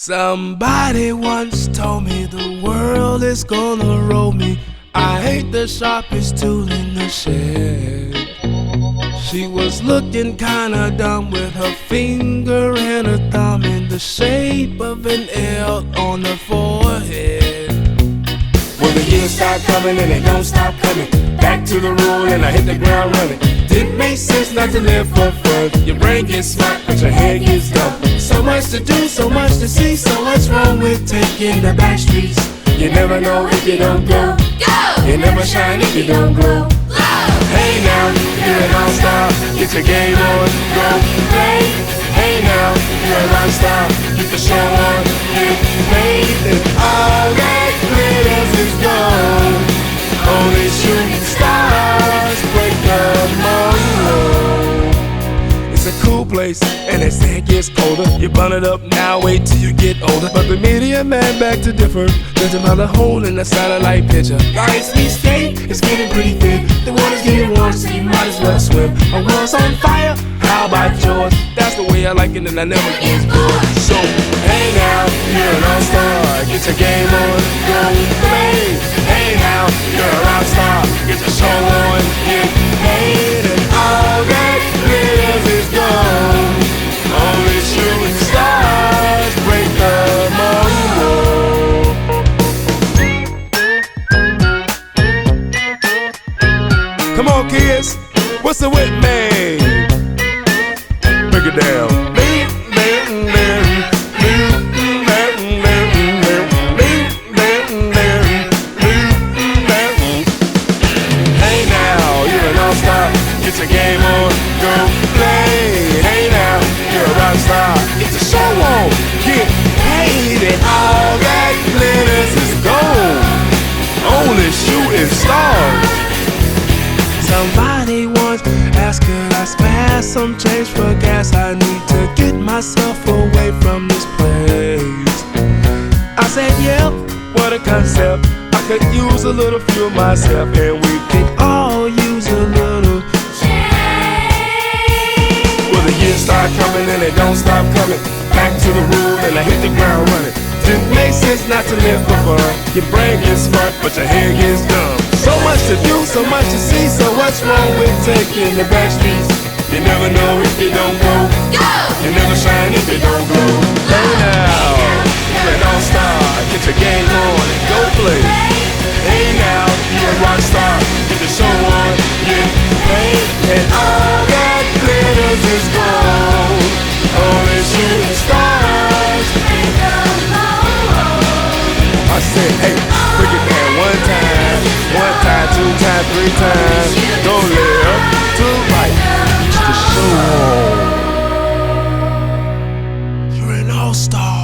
Somebody once told me the world is gonna roll me. I ain't the sharpest tool in the shed. She was looking kinda dumb with her finger and her thumb in the shape of an L on her forehead. When the years start coming and they don't stop coming, back to the rule and I hit the ground running. Didn't make sense not to live for fun. Your brain gets smart but your head gets dumb. So much to do, so much to see, so what's wrong with taking the back streets? You never know if you don't go. You never shine if you don't glow. Hey now, you're an all-star, get your game on, go play. Hey now, you're a rock star, get the show on, get paid. And all that glitters is gold. Only shooting stars break the mold. It's a cool place, and they say it gets colder. You burn it up now, wait till you get older. But the media man back to differ. There's another hole in the satellite picture. Ice we skate, it's getting pretty thin. The water's getting warm, so you might as well swim. Our world's on fire, how about yours? That's the way I like it, and I never get bored. So, hey now, you're an all-star, get your game on, go play. Hey now, you're a rock star, get your show on, get paid. And all that glitters is gold. Only shooting stars break the mold. Come on, kids, what's the whip, man? Break it down. Hey now, you're an all-star, get your game on, go play. Hey now, you're a rock star, get your show on, get paid. And all that glitters is gold. Only shooting stars. Somebody once asked, could I spare some change for gas? I need to get myself away from this place. I said, yeah, what a concept. I could use a little fuel myself, and we could all use a little change. Well, the years start coming and they don't stop coming. Back to the rule and I hit the ground running. Didn't make sense not to live for fun. Your brain gets smart, but your head gets dumb. So much to do, so much to see, so what's wrong with taking the back streets? You never know if you don't go. You never shine if you don't glow. Hey now, you're an all-star, get your game on and go play. Hey now, you're a rock star, get the show on, get paid. And all that glitters is gold. Only shooting stars break the mold. I said, hey, break it down one time, two times, three times. Go left to right, get the show on. You're an all-star.